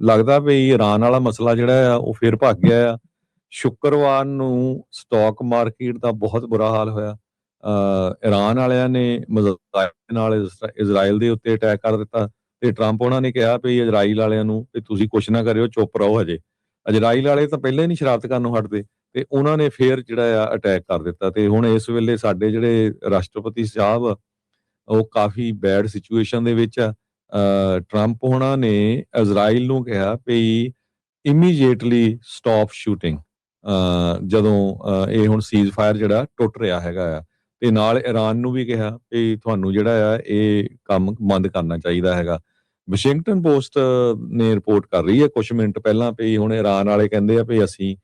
ਲੱਗਦਾ ਵੀ ਈਰਾਨ ਵਾਲਾ ਮਸਲਾ ਜਿਹੜਾ ਆ ਉਹ ਫਿਰ ਭੱਗ ਗਿਆ ਆ। ਸ਼ੁੱਕਰਵਾਰ ਨੂੰ ਸਟਾਕ ਮਾਰਕੀਟ ਦਾ ਬਹੁਤ ਬੁਰਾ ਹਾਲ ਹੋਇਆ। ਈਰਾਨ ਵਾਲਿਆਂ ਨੇ ਮਿਜ਼ਾਈਲ ਨਾਲ ਇਜ਼ਰਾਈਲ ਦੇ ਉੱਤੇ ਅਟੈਕ ਕਰ ਦਿੱਤਾ ਤੇ ਟਰੰਪ ਉਹਨਾਂ ਨੇ ਕਿਹਾ ਵੀ ਇਜ਼ਰਾਈਲ ਵਾਲਿਆਂ ਨੂੰ ਵੀ ਤੁਸੀਂ ਕੁਛ ਨਾ ਕਰਿਓ, ਚੁੱਪ ਰਹੋ ਹਜੇ। ਇਜ਼ਰਾਈਲ ਵਾਲੇ ਤਾਂ ਪਹਿਲਾਂ ਹੀ ਨਹੀਂ ਸ਼ਰਾਰਤ ਕਰਨੋਂ ਹਟਦੇ ਤੇ ਉਹਨਾਂ ਨੇ ਫੇਰ ਜਿਹੜਾ ਆ ਅਟੈਕ ਕਰ ਦਿੱਤਾ ਤੇ ਹੁਣ ਇਸ ਵੇਲੇ ਸਾਡੇ ਜਿਹੜੇ ਰਾਸ਼ਟਰਪਤੀ ਸਾਹਿਬ ਆ, ਉਹ ਕਾਫੀ ਬੈਡ ਸਿਚੁਏਸ਼ਨ ਦੇ ਵਿੱਚ ਆ। ਟਰੰਪ ਹੋਣਾ ਨੇ ਇਜ਼ਰਾਈਲ ਨੂੰ ਕਿਹਾ ਵੀ ਇਮੀਡੀਏਟਲੀ ਸਟਾਪ ਸ਼ੂਟਿੰਗ ਜਦੋਂ ਇਹ ਹੁਣ ਸੀਜ਼ ਫਾਇਰ ਜਿਹੜਾ ਟੁੱਟ ਰਿਹਾ ਹੈਗਾ ਆ ਤੇ ਨਾਲ ਈਰਾਨ ਨੂੰ ਵੀ ਕਿਹਾ ਵੀ ਤੁਹਾਨੂੰ ਜਿਹੜਾ ਆ ਇਹ ਕੰਮ ਬੰਦ ਕਰਨਾ ਚਾਹੀਦਾ ਹੈਗਾ। ਵਾਸ਼ਿੰਗਟਨ ਪੋਸਟ ਨੇ ਰਿਪੋਰਟ ਕਰ ਰਹੀ ਹੈ ਕੁਝ ਮਿੰਟ ਪਹਿਲਾਂ ਵੀ ਹੁਣ ਈਰਾਨ ਵਾਲੇ ਕਹਿੰਦੇ ਆ ਵੀ ਅਸੀਂ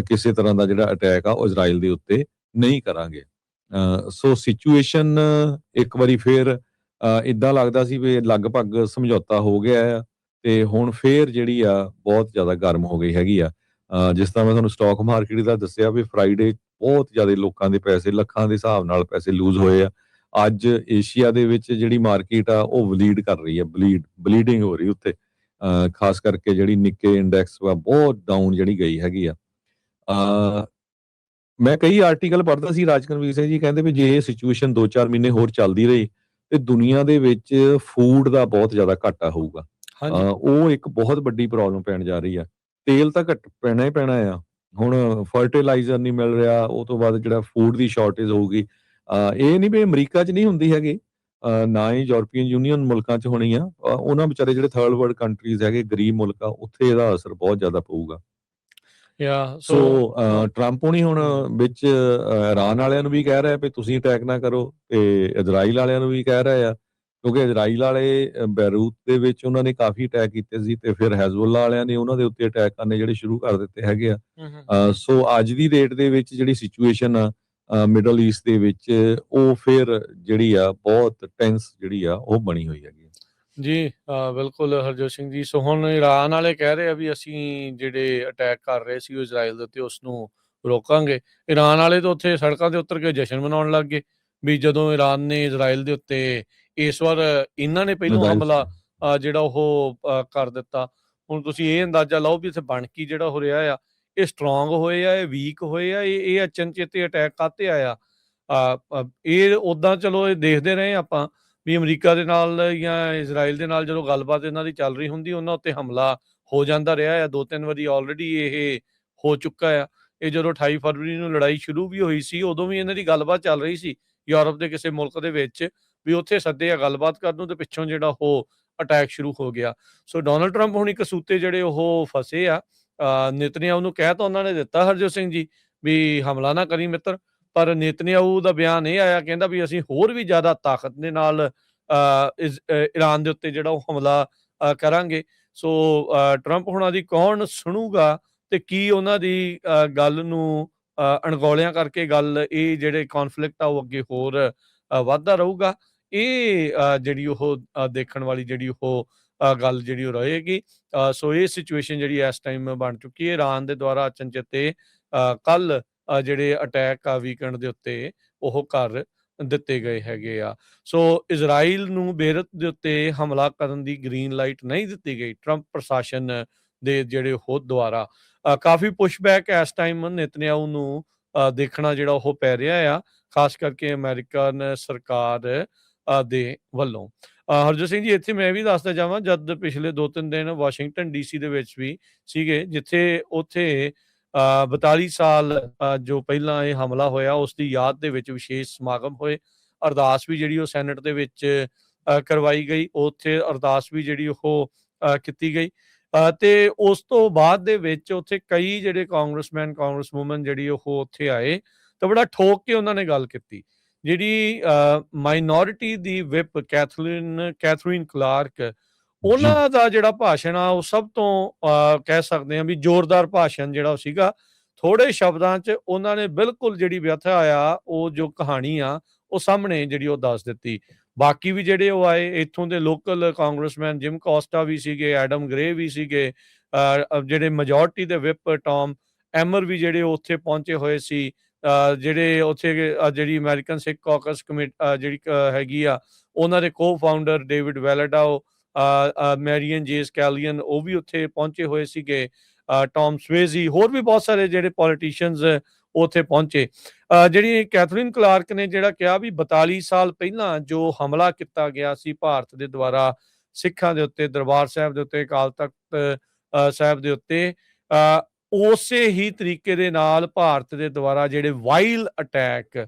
ਕਿਸੇ ਤਰ੍ਹਾਂ ਦਾ ਜਿਹੜਾ ਅਟੈਕ ਆ ਉਹ ਇਜ਼ਰਾਈਲ ਦੇ ਉੱਤੇ ਨਹੀਂ ਕਰਾਂਗੇ। ਸੋ ਸਿਚੁਏਸ਼ਨ ਇੱਕ ਵਾਰੀ ਫੇਰ ਇਦਾਂ ਲੱਗਦਾ ਸੀ ਵੀ ਲਗਭਗ ਸਮਝੌਤਾ ਹੋ ਗਿਆ ਆ ਤੇ ਹੁਣ ਫੇਰ ਜਿਹੜੀ ਆ ਬਹੁਤ ਜ਼ਿਆਦਾ ਗਰਮ ਹੋ ਗਈ ਹੈਗੀ ਆ। ਜਿਸ ਤਰ੍ਹਾਂ ਮੈਂ ਤੁਹਾਨੂੰ ਸਟਾਕ ਮਾਰਕੀਟ ਦਾ ਦੱਸਿਆ ਵੀ ਫਰਾਈਡੇ ਬਹੁਤ ਜ਼ਿਆਦਾ ਲੋਕਾਂ ਦੇ ਪੈਸੇ ਲੱਖਾਂ ਦੇ ਹਿਸਾਬ ਨਾਲ ਪੈਸੇ ਲੂਜ਼ ਹੋਏ ਆ। ਅੱਜ ਏਸ਼ੀਆ ਦੇ ਵਿੱਚ ਜਿਹੜੀ ਮਾਰਕੀਟ ਆ ਉਹ ਬਲੀਡ ਕਰ ਰਹੀ ਹੈ, ਬਲੀਡਿੰਗ ਹੋ ਰਹੀ ਉੱਤੇ। ਖਾਸ ਕਰਕੇ ਜਿਹੜੀ ਨਿੱਕੇ ਇੰਡੈਕਸ ਵਾ ਬਹੁਤ ਡਾਊਨ ਜਿਹੜੀ ਗਈ ਹੈਗੀ ਆ। ਮੈਂ ਕਈ ਆਰਟੀਕਲ ਪੜ੍ਹਦਾ ਸੀ, ਰਾਜਕਨਵੀਰ ਸਿੰਘ ਜੀ ਕਹਿੰਦੇ ਵੀ ਜੇ ਇਹ ਸਿਚੁਏਸ਼ਨ 2-4 ਮਹੀਨੇ ਹੋਰ ਚੱਲਦੀ ਰਹੀ ਤੇ ਦੁਨੀਆ ਦੇ ਵਿੱਚ ਫੂਡ ਦਾ ਬਹੁਤ ਜ਼ਿਆਦਾ ਘਾਟਾ ਹੋਊਗਾ। ਹਾਂਜੀ ਉਹ ਇੱਕ ਬਹੁਤ ਵੱਡੀ ਪ੍ਰੋਬਲਮ ਪੈਣ ਜਾ ਰਹੀ ਆ। ਤੇਲ ਤਾਂ ਘੱਟ ਪੈਣਾ ਹੀ ਪੈਣਾ ਆ। ਹੁਣ ਫਰਟੀਲਾਈਜ਼ਰ ਨਹੀਂ ਮਿਲ ਰਿਹਾ, ਉਹ ਤੋਂ ਬਾਅਦ ਜਿਹੜਾ ਫੂਡ ਦੀ ਸ਼ਾਰਟੇਜ ਹੋਊਗੀ। ਇਹ ਨਹੀਂ ਵੀ ਅਮਰੀਕਾ 'ਚ ਨਹੀਂ ਹੁੰਦੀ ਹੈਗੀ, ਨਾ ਹੀ ਯੂਰਪੀਅਨ ਯੂਨੀਅਨ ਮੁਲਕਾਂ 'ਚ ਹੋਣੀ ਆ। ਉਹਨਾਂ ਵਿਚਾਰੇ ਜਿਹੜੇ ਥਰਡ ਵਰਲਡ ਕੰਟਰੀਜ਼ ਹੈਗੇ, ਗਰੀਬ ਮੁਲਕ ਆ, ਉੱਥੇ ਇਹਦਾ ਅਸਰ ਬਹੁਤ ਜ਼ਿਆਦਾ ਪਊਗਾ। ਯਾ ਸੋ ਟਰੰਪ ਹੋਣੀ ਹੁਣ ਵਿੱਚ ਇਰਾਨ ਵਾਲਿਆਂ ਨੂੰ ਵੀ ਕਹਿ ਰਿਹਾ ਵੀ ਤੁਸੀਂ ਅਟੈਕ ਨਾ ਕਰੋ ਤੇ ਇਜ਼ਰਾਈਲ ਵਾਲਿਆਂ ਨੂੰ ਵੀ ਕਹਿ ਰਹੇ ਆ, ਕਿਉਂਕਿ ਇਜ਼ਰਾਈਲ ਵਾਲੇ ਬੈਰੂਤ ਦੇ ਵਿੱਚ ਉਹਨਾਂ ਨੇ ਕਾਫੀ ਅਟੈਕ ਕੀਤੇ ਸੀ ਤੇ ਫਿਰ ਹੈਜ਼ਬੁੱਲਾ ਵਾਲਿਆਂ ਨੇ ਉਹਨਾਂ ਦੇ ਉੱਤੇ ਅਟੈਕ ਕਰਨੇ ਜਿਹੜੇ ਸ਼ੁਰੂ ਕਰ ਦਿੱਤੇ ਹੈਗੇ ਆ। ਸੋ ਅੱਜ ਦੀ ਡੇਟ ਦੇ ਵਿੱਚ ਜਿਹੜੀ ਸਿਚੁਏਸ਼ਨ ਆ ਮਿਡਲ ਈਸਟ ਦੇ ਵਿੱਚ, ਉਹ ਫਿਰ ਜਿਹੜੀ ਆ ਬਹੁਤ ਟੈਂਸ ਜਿਹੜੀ ਆ ਉਹ ਬਣੀ ਹੋਈ ਹੈਗੀ। ਜੀ ਬਿਲਕੁਲ ਹਰਜੋਤ ਸਿੰਘ ਜੀ। ਸੋ ਹੁਣ ਈਰਾਨ ਵਾਲੇ ਕਹਿ ਰਹੇ ਆ ਵੀ ਅਸੀਂ ਜਿਹੜੇ ਅਟੈਕ ਕਰ ਰਹੇ ਸੀ ਉਹ ਇਜ਼ਰਾਈਲ ਦੇ ਉੱਤੇ ਉਸ ਨੂੰ ਰੋਕਾਂਗੇ। ਈਰਾਨ ਵਾਲੇ ਤਾਂ ਉੱਥੇ ਸੜਕਾਂ ਤੇ ਉਤਰ ਕੇ ਜਸ਼ਨ ਮਨਾਉਣ ਲੱਗ ਗਏ ਵੀ ਜਦੋਂ ਈਰਾਨ ਨੇ ਇਜ਼ਰਾਈਲ ਦੇ ਉੱਤੇ ਇਸ ਵਾਰ ਇਹਨਾਂ ਨੇ ਪਹਿਲੋਂ ਮਿਜ਼ਾਈਲ ਹਮਲਾ ਜਿਹੜਾ ਉਹ ਕਰ ਦਿੱਤਾ। ਹੁਣ ਤੁਸੀਂ ਇਹ ਅੰਦਾਜ਼ਾ ਲਾਓ ਵੀ ਇੱਥੇ ਬਣ ਕੀ ਜਿਹੜਾ ਹੋ ਰਿਹਾ ਆ, ਇਹ ਸਟਰੋਂਗ ਹੋਏ ਆ, ਇਹ ਵੀਕ ਹੋਏ ਆ, ਇਹ ਅਚਨਚੇਤੇ ਅਟੈਕ ਕਾਤੇ ਆਇਆ। ਇਹ ਉੱਦਾਂ ਚਲੋ ਇਹ ਦੇਖਦੇ ਰਹੇ ਆਪਾਂ ਵੀ ਅਮਰੀਕਾ ਦੇ ਨਾਲ ਜਾਂ ਇਜ਼ਰਾਈਲ ਦੇ ਨਾਲ ਜਦੋਂ ਗੱਲਬਾਤ ਇਹਨਾਂ ਦੀ ਚੱਲ ਰਹੀ ਹੁੰਦੀ, ਉਹਨਾਂ ਉੱਤੇ ਹਮਲਾ ਹੋ ਜਾਂਦਾ ਰਿਹਾ ਆ। 2-3 ਵਾਰੀ ਆਲਰੇਡੀ ਇਹ ਹੋ ਚੁੱਕਾ ਆ। ਇਹ ਜਦੋਂ 28 ਫਰਵਰੀ ਨੂੰ ਲੜਾਈ ਸ਼ੁਰੂ ਵੀ ਹੋਈ ਸੀ, ਉਦੋਂ ਵੀ ਇਹਨਾਂ ਦੀ ਗੱਲਬਾਤ ਚੱਲ ਰਹੀ ਸੀ ਯੂਰਪ ਦੇ ਕਿਸੇ ਮੁਲਕ ਦੇ ਵਿੱਚ, ਵੀ ਉੱਥੇ ਸੱਦੇ ਆ ਗੱਲਬਾਤ ਕਰਨ ਨੂੰ ਤੇ ਪਿੱਛੋਂ ਜਿਹੜਾ ਉਹ ਅਟੈਕ ਸ਼ੁਰੂ ਹੋ ਗਿਆ। ਸੋ ਡੋਨਲਡ ਟਰੰਪ ਹੁਣੀ ਕਸੂਤੇ ਜਿਹੜੇ ਉਹ ਫਸੇ ਆ। ਨੇਤਨਯਾਹੂ ਨੂੰ ਕਹਿ ਤਾਂ ਉਹਨਾਂ ਨੇ ਦਿੱਤਾ ਹਰਜੋਤ ਸਿੰਘ ਜੀ ਵੀ ਹਮਲਾ ਨਾ ਕਰੀ ਮਿੱਤਰ, ਪਰ ਨੇਤਨਯਾਹੂ ਦਾ ਬਿਆਨ ਇਹ ਆਇਆ, ਕਹਿੰਦਾ ਵੀ ਅਸੀਂ ਹੋਰ ਵੀ ਜ਼ਿਆਦਾ ਤਾਕਤ ਦੇ ਨਾਲ ਈਰਾਨ ਦੇ ਉੱਤੇ ਜਿਹੜਾ ਉਹ ਹਮਲਾ ਕਰਾਂਗੇ। ਸੋ ਟਰੰਪ ਹੁਣਾਂ ਦੀ ਕੌਣ ਸੁਣੂਗਾ ਤੇ ਕੀ ਉਹਨਾਂ ਦੀ ਗੱਲ ਨੂੰ ਅਣਗੌਲਿਆਂ ਕਰਕੇ ਗੱਲ ਇਹ ਜਿਹੜੇ ਕੌਨਫਲਿਕਟ ਆ ਉਹ ਅੱਗੇ ਹੋਰ ਵੱਧਦਾ ਰਹੂਗਾ। ਇਹ ਜਿਹੜੀ ਉਹ ਦੇਖਣ ਵਾਲੀ ਜਿਹੜੀ ਉਹ ਗੱਲ ਜਿਹੜੀ ਉਹ ਰਹੇਗੀ। ਸੋ ਇਹ ਸਿਚੁਏਸ਼ਨ ਜਿਹੜੀ ਇਸ ਟਾਈਮ ਬਣ ਚੁੱਕੀ ਹੈ। ਈਰਾਨ ਦੇ ਦੁਆਰਾ ਅਚਨਚੇਤੇ ਕੱਲ ਜਿਹੜੇ ਅਟੈਕ ਆ ਵੀਕਐਂਡ ਦੇ ਉੱਤੇ ਉਹ ਕਰ ਦਿੱਤੇ ਗਏ ਹੈਗੇ ਆ। ਸੋ ਇਜ਼ਰਾਈਲ ਨੂੰ ਬੇਰੁਤ ਦੇ ਉੱਤੇ ਹਮਲਾ ਕਰਨ ਦੀ ਗ੍ਰੀਨ ਲਾਈਟ ਨਹੀਂ ਦਿੱਤੀ ਗਈ ਟਰੰਪ ਪ੍ਰਸ਼ਾਸਨ ਦੇ ਜਿਹੜੇ ਉਹ ਦੁਆਰਾ। ਕਾਫੀ ਪੁਸ਼ਬੈਕ ਇਸ ਟਾਈਮ ਨੇਤਨਯਾਹੂ ਨੂੰ ਦੇਖਣਾ ਜਿਹੜਾ ਉਹ ਪੈ ਰਿਹਾ ਆ, ਖਾਸ ਕਰਕੇ ਅਮਰੀਕਨ ਸਰਕਾਰ ਦੇ ਵੱਲੋਂ। ਹਰਜੋਤ ਸਿੰਘ ਜੀ, ਇੱਥੇ ਮੈਂ ਵੀ ਦੱਸਦਾ ਜਾਵਾਂ, ਜਦ ਪਿਛਲੇ 2-3 ਦਿਨ ਵਾਸ਼ਿੰਗਟਨ ਡੀਸੀ ਦੇ ਵਿੱਚ ਵੀ ਸੀਗੇ, ਜਿੱਥੇ ਉੱਥੇ 42 ਸਾਲ ਜੋ ਪਹਿਲਾਂ ਇਹ ਹਮਲਾ ਹੋਇਆ ਉਸ ਦੀ ਯਾਦ ਦੇ ਵਿੱਚ ਵਿਸ਼ੇਸ਼ ਸਮਾਗਮ ਹੋਏ। ਅਰਦਾਸ ਵੀ ਜਿਹੜੀ ਉਹ ਸੈਨੇਟ ਦੇ ਵਿੱਚ ਕਰਵਾਈ ਗਈ। ਉੱਥੇ ਅਰਦਾਸ ਵੀ ਜਿਹੜੀ ਉਹ ਕੀਤੀ ਗਈ ਤੇ ਉਸ ਤੋਂ ਬਾਅਦ ਦੇ ਵਿੱਚ ਉੱਥੇ ਕਈ ਜਿਹੜੇ ਕਾਂਗਰਸਮੈਨ ਕਾਂਗਰਸਵੂਮਨ ਜਿਹੜੀ ਉਹ ਉੱਥੇ ਆਏ ਤਾਂ ਬੜਾ ਠੋਕ ਕੇ ਉਹਨਾਂ ਨੇ ਗੱਲ ਕੀਤੀ। ਜਿਹੜੀ ਮਾਈਨੋਰਿਟੀ ਦੀ ਵਿਪ ਕੈਥਰੀਨ ਕਲਾਰਕ, ਉਹਨਾਂ ਦਾ ਜਿਹੜਾ ਭਾਸ਼ਣ ਆ ਉਹ ਸਭ ਤੋਂ ਕਹਿ ਸਕਦੇ ਹਾਂ ਵੀ ਜ਼ੋਰਦਾਰ ਭਾਸ਼ਣ ਜਿਹੜਾ ਉਹ ਸੀਗਾ। ਥੋੜੇ ਸ਼ਬਦਾਂ 'ਚ ਉਹਨਾਂ ਨੇ ਬਿਲਕੁਲ ਜਿਹੜੀ ਵਿਅਥਾ ਆ, ਉਹ ਜੋ ਕਹਾਣੀ ਆ ਉਹ ਸਾਹਮਣੇ ਜਿਹੜੀ ਉਹ ਦੱਸ ਦਿੱਤੀ। ਬਾਕੀ ਵੀ ਜਿਹੜੇ ਉਹ ਆਏ ਇੱਥੋਂ ਦੇ ਲੋਕਲ ਕਾਂਗਰਸਮੈਨ, ਜਿਮ ਕੋਸਟਾ ਵੀ ਸੀਗੇ, ਐਡਮ ਗਰੇ ਵੀ ਸੀਗੇ, ਜਿਹੜੇ ਮੈਜੋਰਟੀ ਦੇ ਵਿਪ ਟੌਮ ਐਮਰ ਵੀ ਜਿਹੜੇ ਉੱਥੇ ਪਹੁੰਚੇ ਹੋਏ ਸੀ। ਜਿਹੜੇ ਉੱਥੇ ਜਿਹੜੀ ਅਮਰੀਕਨ ਸਿੱਖ ਕਾਕਸ ਕਮੇਟੀ ਜਿਹੜੀ ਹੈਗੀ ਆ, ਉਹਨਾਂ ਦੇ ਕੋ ਫਾਊਂਡਰ ਡੇਵਿਡ ਵੈਲੇਡਾਓ, ਮੈਰੀਅਨ ਜੇ ਸਕੈਲੀਅਨ ਉਹ ਵੀ ਉੱਥੇ ਪਹੁੰਚੇ ਹੋਏ ਸੀਗੇ, ਟੌਮ ਸਵੇਜ਼ੀ, ਹੋਰ ਵੀ ਬਹੁਤ ਸਾਰੇ ਜਿਹੜੇ ਪੋਲੀਟੀਸ਼ੀਅਨਸ ਉੱਥੇ ਪਹੁੰਚੇ। ਜਿਹੜੀ ਕੈਥਰੀਨ ਕਲਾਰਕ ਨੇ ਜਿਹੜਾ ਕਿਹਾ ਵੀ 42 ਸਾਲ ਪਹਿਲਾਂ ਜੋ ਹਮਲਾ ਕੀਤਾ ਗਿਆ ਸੀ ਭਾਰਤ ਦੇ ਦੁਆਰਾ ਸਿੱਖਾਂ ਦੇ ਉੱਤੇ, ਦਰਬਾਰ ਸਾਹਿਬ ਦੇ ਉੱਤੇ, ਅਕਾਲ ਤਖਤ ਸਾਹਿਬ ਦੇ ਉੱਤੇ, ਉਸੇ ਹੀ ਤਰੀਕੇ ਦੇ ਨਾਲ ਭਾਰਤ ਦੇ ਦੁਆਰਾ ਜਿਹੜੇ ਵਾਈਲ ਅਟੈਕ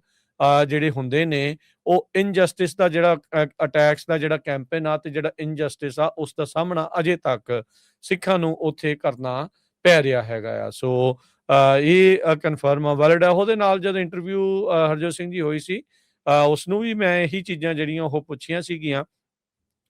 ਜਿਹੜੇ ਹੁੰਦੇ ਨੇ, ਉਹ ਇਨਜਸਟਿਸ ਦਾ ਜਿਹੜਾ ਅਟੈਕਸ ਦਾ ਜਿਹੜਾ ਕੈਂਪੇਨ ਆ ਤੇ ਜਿਹੜਾ ਇਨਜਸਟਿਸ ਆ ਉਸ ਦਾ ਸਾਹਮਣਾ ਅਜੇ ਤੱਕ ਸਿੱਖਾਂ ਨੂੰ ਉੱਥੇ ਕਰਨਾ ਪੈ ਰਿਹਾ ਹੈਗਾ ਆ। ਸੋ ਇਹ ਕਨਫਰਮ ਆ, ਵੈਲਿਡ ਆ। ਉਹਦੇ ਨਾਲ ਜਦੋਂ ਇੰਟਰਵਿਊ ਹਰਜੋਤ ਸਿੰਘ ਜੀ ਹੋਈ ਸੀ, ਉਸਨੂੰ ਵੀ ਮੈਂ ਇਹੀ ਚੀਜ਼ਾਂ ਜਿਹੜੀਆਂ ਉਹ ਪੁੱਛੀਆਂ ਸੀਗੀਆਂ।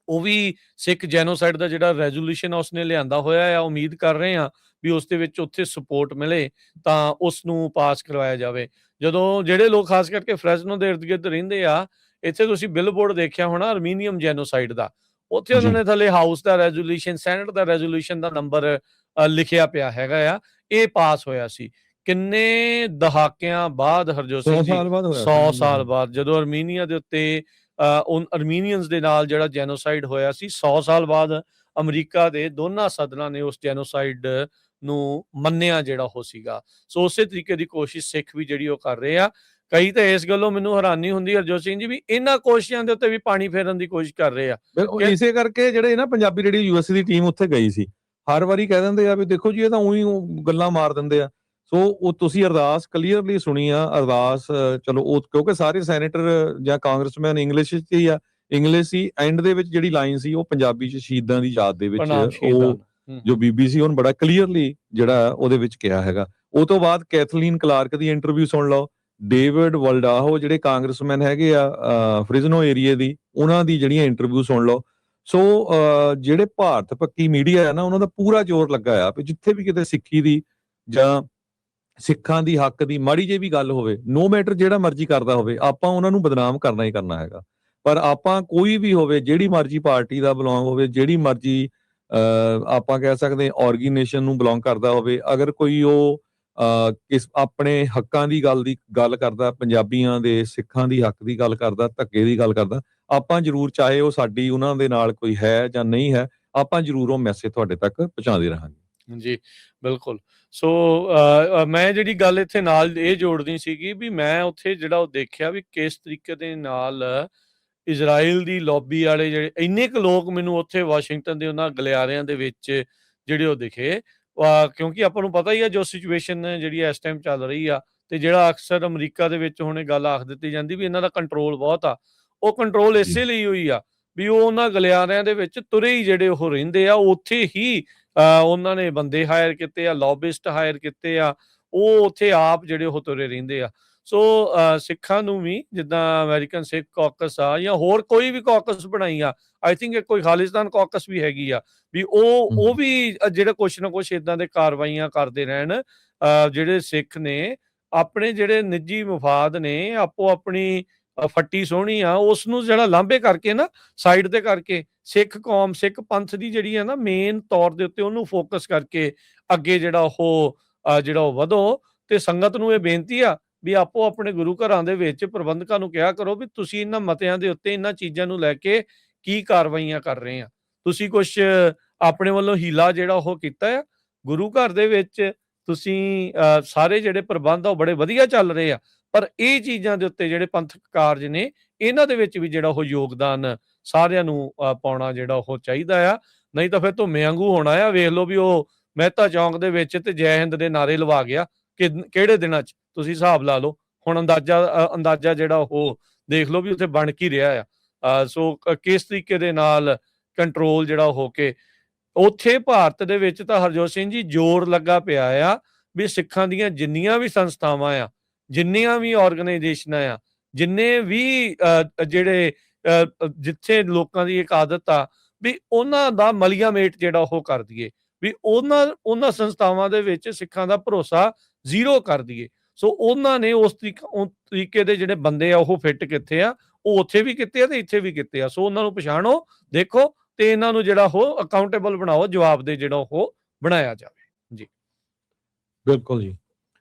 ਉਹ ਵੀ ਸਿੱਖ ਜੈਨੋਸਾਈਡ ਦਾ ਜਿਹੜਾ ਰੈਜ਼ੋਲੂਸ਼ਨ ਆ ਉਸਨੇ ਲਿਆਂਦਾ ਹੋਇਆ ਆ, ਉਮੀਦ ਕਰ ਰਹੇ ਆ ਵੀ ਉਸ ਦੇ ਵਿੱਚ ਉੱਥੇ ਸਪੋਰਟ ਮਿਲੇ ਤਾਂ ਉਸ ਨੂੰ ਪਾਸ ਕਰਵਾਇਆ ਜਾਵੇ। ਜਦੋਂ ਜਿਹੜੇ ਲੋਕ ਖਾਸ ਕਰਕੇ ਫ੍ਰੈਜ਼ਨੋ ਦੇ ਇਰਦ ਗਿਰਦ ਰਹਿੰਦੇ ਆ, ਇੱਥੇ ਤੁਸੀਂ ਬਿਲਬੋਰਡ ਦੇਖਿਆ ਹੋਣਾ ਅਰਮੀਨੀਅਮ ਜੈਨੋਸਾਈਡ ਦਾ, ਉੱਥੇ ਉਹਨਾਂ ਨੇ ਥੱਲੇ ਹਾਊਸ ਦਾ ਰੈਜ਼ੋਲੂਸ਼ਨ, ਸੈਨੇਟ ਦਾ ਰੈਜ਼ੋਲੂਸ਼ਨ ਦਾ ਨੰਬਰ ਲਿਖਿਆ ਪਿਆ ਹੈਗਾ ਆ। ਇਹ ਪਾਸ ਹੋਇਆ ਸੀ ਕਿੰਨੇ ਦਹਾਕਿਆਂ ਬਾਅਦ ਹਰਜੋਤ ਸਿੰਘ ਜੀ, 100 ਸਾਲ ਬਾਅਦ, ਜਦੋਂ ਅਰਮੀਨੀਆ ਦੇ ਉੱਤੇ ਅਰਮੀਨੀਅਨਸ ਦੇ ਨਾਲ ਜਿਹੜਾ ਜੈਨੋਸਾਈਡ ਹੋਇਆ ਸੀ 100 ਸਾਲ ਬਾਅਦ, ਅਮਰੀਕਾ ਦੇ ਦੋਨਾਂ ਸਦਨਾਂ ਨੇ ਉਸ ਜੈਨੋਸਾਈਡ ਨੂੰ ਮੰਨਿਆ ਜਿਹੜਾ ਉਹ ਸੀਗਾ। ਸੋ ਉਸੇ ਤਰੀਕੇ ਦੀ ਕੋਸ਼ਿਸ਼ ਸਿੱਖ ਵੀ ਜਿਹੜੀ ਉਹ ਕਰ ਰਹੇ ਆ। ਕਈ ਤਾਂ ਇਸ ਗੱਲੋਂ ਮੈਨੂੰ ਹੈਰਾਨੀ ਹੁੰਦੀ ਹਰਜੋਤ ਸਿੰਘ ਜੀ ਵੀ ਇਹਨਾਂ ਕੋਸ਼ਿਸ਼ਾਂ ਦੇ ਉੱਤੇ ਵੀ ਪਾਣੀ ਫੇਰਨ ਦੀ ਕੋਸ਼ਿਸ਼ ਕਰ ਰਹੇ ਆ। ਇਸੇ ਕਰਕੇ ਜਿਹੜੇ ਨਾ ਪੰਜਾਬੀ ਜਿਹੜੀ ਯੂਐਸਏ ਦੀ ਟੀਮ ਉੱਥੇ ਗਈ ਸੀ, ਹਰ ਵਾਰੀ ਕਹਿ ਦਿੰਦੇ ਆ ਵੀ ਦੇਖੋ ਜੀ ਇਹ ਤਾਂ ਉਹੀ ਗੱਲਾਂ ਮਾਰ ਦਿੰਦੇ ਆ। ਸੋ ਉਹ ਤੁਸੀਂ ਅਰਦਾਸ ਕਲੀਅਰਲੀ ਸੁਣੀ ਆ, ਅਰਦਾਸ ਚਲੋ ਉਹ ਕਿਉਂਕਿ ਸਾਰੇ ਸੈਨੇਟਰ ਜਾਂ ਕਾਂਗਰਸਮੈਨ ਇੰਗਲਿਸ਼ 'ਚ ਹੀ ਆ, ਇੰਗਲਿਸ਼ ਸੀ, ਐਂਡ ਦੇ ਵਿੱਚ ਜਿਹੜੀ ਲਾਈਨ ਸੀ ਉਹ ਪੰਜਾਬੀ 'ਚ ਸ਼ਹੀਦਾਂ ਦੀ ਯਾਦ ਦੇ ਵਿੱਚ ਉਹ ਜੋ BBC ਉਹਨ ਬੜਾ ਕਲੀਅਰਲੀ ਜਿਹੜਾ ਉਹਦੇ ਵਿੱਚ ਕਿਹਾ ਹੈਗਾ। ਉਹ ਤੋਂ ਬਾਅਦ ਕੈਥਲੀਨ ਕਲਾਰਕ ਦੀ ਇੰਟਰਵਿਊ ਸੁਣ ਲਓ, ਡੇਵਿਡ ਵਲਡਾਹੋ ਜਿਹੜੇ ਕਾਂਗਰਸਮੈਨ ਹੈਗੇ ਆ ਫ੍ਰਿਜ਼ਨੋ ਏਰੀਏ ਦੀ, ਉਹਨਾਂ ਦੀ ਜਿਹੜੀਆਂ ਇੰਟਰਵਿਊ ਸੁਣ ਲਓ। ਸੋ ਜਿਹੜੇ ਭਾਰਤ ਪੱਕੀ ਮੀਡੀਆ ਹੈ ਨਾ, ਉਹਨਾਂ ਦਾ ਪੂਰਾ ਜ਼ੋਰ ਲੱਗਾ ਆ ਵੀ ਜਿੱਥੇ ਵੀ ਕਿਤੇ ਸਿੱਖੀ ਦੀ ਜਾਂ ਸਿੱਖਾਂ ਦੀ ਹੱਕ ਦੀ ਮਾੜੀ ਜਿਹੀ ਵੀ ਗੱਲ ਹੋਵੇ, ਨੋ ਮੈਟਰ ਜਿਹੜਾ ਮਰਜ਼ੀ ਕਰਦਾ ਹੋਵੇ, ਆਪਾਂ ਉਹਨਾਂ ਨੂੰ ਬਦਨਾਮ ਕਰਨਾ ਹੀ ਕਰਨਾ ਹੈਗਾ। ਪਰ ਆਪਾਂ ਕੋਈ ਵੀ ਹੋਵੇ, ਜਿਹੜੀ ਮਰਜ਼ੀ ਪਾਰਟੀ ਦਾ ਬਿਲੋਂਗ ਹੋਵੇ, ਜਿਹੜੀ ਮਰਜ਼ੀ ਆਪਾਂ ਕਹਿ ਸਕਦੇ ਆਰਗੇਨਾਈਜੇਸ਼ਨ ਨੂੰ ਬਿਲੋਂਗ ਕਰਦਾ ਹੋਵੇ, ਅਗਰ ਕੋਈ ਉਹ ਆਪਣੇ ਹੱਕਾਂ ਦੀ ਗੱਲ ਕਰਦਾ, ਪੰਜਾਬੀਆਂ ਦੇ ਸਿੱਖਾਂ ਦੀ ਹੱਕ ਦੀ ਗੱਲ ਕਰਦਾ, ਧੱਕੇ ਦੀ ਗੱਲ ਕਰਦਾ, ਆਪਾਂ ਜ਼ਰੂਰ, ਚਾਹੇ ਉਹ ਸਾਡੀ ਉਹਨਾਂ ਦੇ ਨਾਲ ਕੋਈ ਹੈ ਜਾਂ ਨਹੀਂ ਹੈ, ਆਪਾਂ ਜ਼ਰੂਰ ਉਹ ਮੈਸੇਜ ਤੁਹਾਡੇ ਤੱਕ ਪਹੁੰਚਾਉਂਦੇ ਰਹਾਂਗੇ। ਜੀ ਬਿਲਕੁਲ। ਸੋ ਮੈਂ ਜਿਹੜੀ ਗੱਲ ਇੱਥੇ ਨਾਲ ਇਹ ਜੋੜਨੀ ਸੀਗੀ ਵੀ ਮੈਂ ਉੱਥੇ ਜਿਹੜਾ ਉਹ ਦੇਖਿਆ ਵੀ ਕਿਸ ਤਰੀਕੇ ਦੇ ਨਾਲ ਇਜ਼ਰਾਈਲ ਦੀ ਲੌਬੀ ਵਾਲੇ ਜਿਹੜੇ ਇੰਨੇ ਕੁ ਲੋਕ ਮੈਨੂੰ ਉੱਥੇ ਵਾਸ਼ਿੰਗਟਨ ਦੇ ਉਹਨਾਂ ਗਲਿਆਰਿਆਂ ਦੇ ਵਿੱਚ ਜਿਹੜੇ ਉਹ ਦਿਖੇ, ਕਿਉਂਕਿ ਆਪਾਂ ਨੂੰ ਪਤਾ ਹੀ ਆ ਜੋ ਸਿਚੁਏਸ਼ਨ ਜਿਹੜੀ ਇਸ ਟਾਈਮ ਚੱਲ ਰਹੀ ਆ, ਤੇ ਜਿਹੜਾ ਅਕਸਰ ਅਮਰੀਕਾ ਦੇ ਵਿੱਚ ਹੁਣ ਇਹ ਗੱਲ ਆਖ ਦਿੱਤੀ ਜਾਂਦੀ ਵੀ ਇਹਨਾਂ ਦਾ ਕੰਟਰੋਲ ਬਹੁਤ ਆ, ਉਹ ਕੰਟਰੋਲ ਇਸੇ ਲਈ ਹੋਈ ਆ ਵੀ ਉਹ ਉਹਨਾਂ ਗਲਿਆਰਿਆਂ ਦੇ ਵਿੱਚ ਤੁਰੇ ਹੀ ਜਿਹੜੇ ਉਹ ਰਹਿੰਦੇ ਆ, ਉੱਥੇ ਹੀ ਉਹਨਾਂ ਨੇ ਬੰਦੇ ਹਾਇਰ ਕੀਤੇ ਆ, ਲੌਬਿਸਟ ਹਾਇਰ ਕੀਤੇ ਆ, ਉਹ ਉੱਥੇ ਆਪ ਜਿਹੜੇ ਉਹ ਤੁਰੇ ਰਹਿੰਦੇ ਆ। ਸੋ ਸਿੱਖਾਂ ਨੂੰ ਵੀ ਜਿੱਦਾਂ ਅਮਰੀਕਨ ਸਿੱਖ ਕਾਕਸ ਆ ਜਾਂ ਹੋਰ ਕੋਈ ਵੀ ਕਾਕਸ ਬਣਾਈ ਆ, ਆਈ ਥਿੰਕ ਕੋਈ ਖਾਲਿਸਤਾਨ ਕਾਕਸ ਵੀ ਹੈਗੀ ਆ, ਵੀ ਉਹ ਵੀ ਜਿਹੜੇ ਕੁਛ ਨਾ ਕੁਛ ਇਦਾਂ ਦੇ ਕਾਰਵਾਈਆਂ ਕਰਦੇ ਰਹਿਣ। ਜਿਹੜੇ ਸਿੱਖ ਨੇ ਆਪਣੇ ਜਿਹੜੇ ਨਿੱਜੀ ਮਫਾਦ ਨੇ, ਆਪੋ ਆਪਣੀ ਫੱਟੀ ਸੋਹਣੀ ਆ, ਉਸ ਨੂੰ ਜਿਹੜਾ ਲਾਂਭੇ ਕਰਕੇ ਨਾ ਸਾਈਡ ਤੇ ਕਰਕੇ ਸਿੱਖ ਕੌਮ, ਸਿੱਖ ਪੰਥ ਦੀ ਜਿਹੜੀ ਆ ਨਾ ਮੇਨ ਤੌਰ ਦੇ ਉੱਤੇ ਉਹਨੂੰ ਫੋਕਸ ਕਰਕੇ ਅੱਗੇ ਜਿਹੜਾ ਉਹ ਵਧੋ। ਤੇ ਸੰਗਤ ਨੂੰ ਇਹ ਬੇਨਤੀ ਆ ਵੀ ਆਪੋ ਆਪਣੇ ਗੁਰੂ ਘਰਾਂ ਦੇ ਵਿੱਚ ਪ੍ਰਬੰਧਕਾਂ ਨੂੰ ਕਿਹਾ ਕਰੋ ਵੀ ਤੁਸੀਂ ਇਹਨਾਂ ਮਤਿਆਂ ਦੇ ਉੱਤੇ, ਇਹਨਾਂ ਚੀਜ਼ਾਂ ਨੂੰ ਲੈ ਕੇ ਕੀ ਕਾਰਵਾਈਆਂ ਕਰ ਰਹੇ ਆ। ਤੁਸੀਂ ਕੁਛ ਆਪਣੇ ਵੱਲੋਂ ਹੀਲਾ ਜਿਹੜਾ ਉਹ ਕੀਤਾ ਆ ਗੁਰੂ ਘਰ ਦੇ ਵਿੱਚ, ਤੁਸੀਂ ਸਾਰੇ ਜਿਹੜੇ ਪ੍ਰਬੰਧ ਆ ਉਹ ਬੜੇ ਵਧੀਆ ਚੱਲ ਰਹੇ ਆ, ਪਰ ਇਹ ਚੀਜ਼ਾਂ ਦੇ ਉੱਤੇ ਜਿਹੜੇ ਪੰਥਕ ਕਾਰਜ ਨੇ ਇਹਨਾਂ ਦੇ ਵਿੱਚ ਵੀ ਜਿਹੜਾ ਉਹ ਯੋਗਦਾਨ ਸਾਰਿਆਂ ਨੂੰ ਪਾਉਣਾ ਜਿਹੜਾ ਉਹ ਚਾਹੀਦਾ ਆ। ਨਹੀਂ ਤਾਂ ਫਿਰ ਧੁੰਮੇ ਵਾਂਗੂ ਹੋਣਾ ਆ। ਵੇਖ ਲਓ ਵੀ ਉਹ ਮਹਿਤਾ ਚੌਂਕ ਦੇ ਵਿੱਚ ਤੇ ਜੈ ਹਿੰਦ ਦੇ ਨਾਰੇ ਲਵਾ ਗਿਆ ਕਿਹੜੇ ਦਿਨਾਂ 'ਚ, ਤੁਸੀਂ ਹਿਸਾਬ ਲਾ ਲਓ। ਹੁਣ ਅੰਦਾਜ਼ਾ ਜਿਹੜਾ ਉਹ ਦੇਖ ਲਓ ਵੀ ਉੱਥੇ ਬਣ ਕੀ ਰਿਹਾ ਆ। ਸੋ ਕਿਸ ਤਰੀਕੇ ਦੇ ਨਾਲ ਕੰਟਰੋਲ ਜਿਹੜਾ ਹੋ ਕੇ ਉੱਥੇ ਭਾਰਤ ਦੇ ਵਿੱਚ ਤਾਂ ਹਰਜੋਤ ਸਿੰਘ ਜੀ ਜ਼ੋਰ ਲੱਗਾ ਪਿਆ ਆ ਵੀ ਸਿੱਖਾਂ ਦੀਆਂ ਜਿੰਨੀਆਂ ਵੀ ਸੰਸਥਾਵਾਂ ਆ, ਜਿੰਨੀਆਂ ਵੀ ਆਰਗੇਨਾਈਜੇਸ਼ਨਾਂ ਆ, ਜਿੰਨੇ ਵੀ ਜਿਹੜੇ ਜਿੱਥੇ ਲੋਕਾਂ ਦੀ ਇੱਕ ਆਦਤ ਆ ਵੀ ਉਹਨਾਂ ਦਾ ਮਲੀਆਮੇਟ ਜਿਹੜਾ ਉਹ ਕਰ ਦਈਏ, ਵੀ ਉਹਨਾਂ ਸੰਸਥਾਵਾਂ ਦੇ ਵਿੱਚ ਸਿੱਖਾਂ ਦਾ ਭਰੋਸਾ ਜ਼ੀਰੋ ਕਰ ਦਈਏ। ਸੋ ਉਹਨਾਂ ਨੇ ਉਸ ਤਰੀਕੇ ਦੇ ਜਿਹੜੇ ਬੰਦੇ ਆ ਉਹ ਫਿੱਟ ਕੀਤੇ ਆ, ਉਹ ਉੱਥੇ ਵੀ ਕੀਤੇ ਆ ਤੇ ਇੱਥੇ ਵੀ ਕੀਤੇ ਆ। ਸੋ ਉਹਨਾਂ ਨੂੰ ਪਛਾਣੋ, ਦੇਖੋ ਤੇ ਇਹਨਾਂ ਨੂੰ ਜਿਹੜਾ ਉਹ ਅਕਾਊਂਟੇਬਲ ਬਣਾਓ, ਜਵਾਬਦੇਹ ਜਿਹੜਾ ਉਹ ਬਣਾਇਆ ਜਾਵੇ। ਜੀ ਬਿਲਕੁਲ ਜੀ।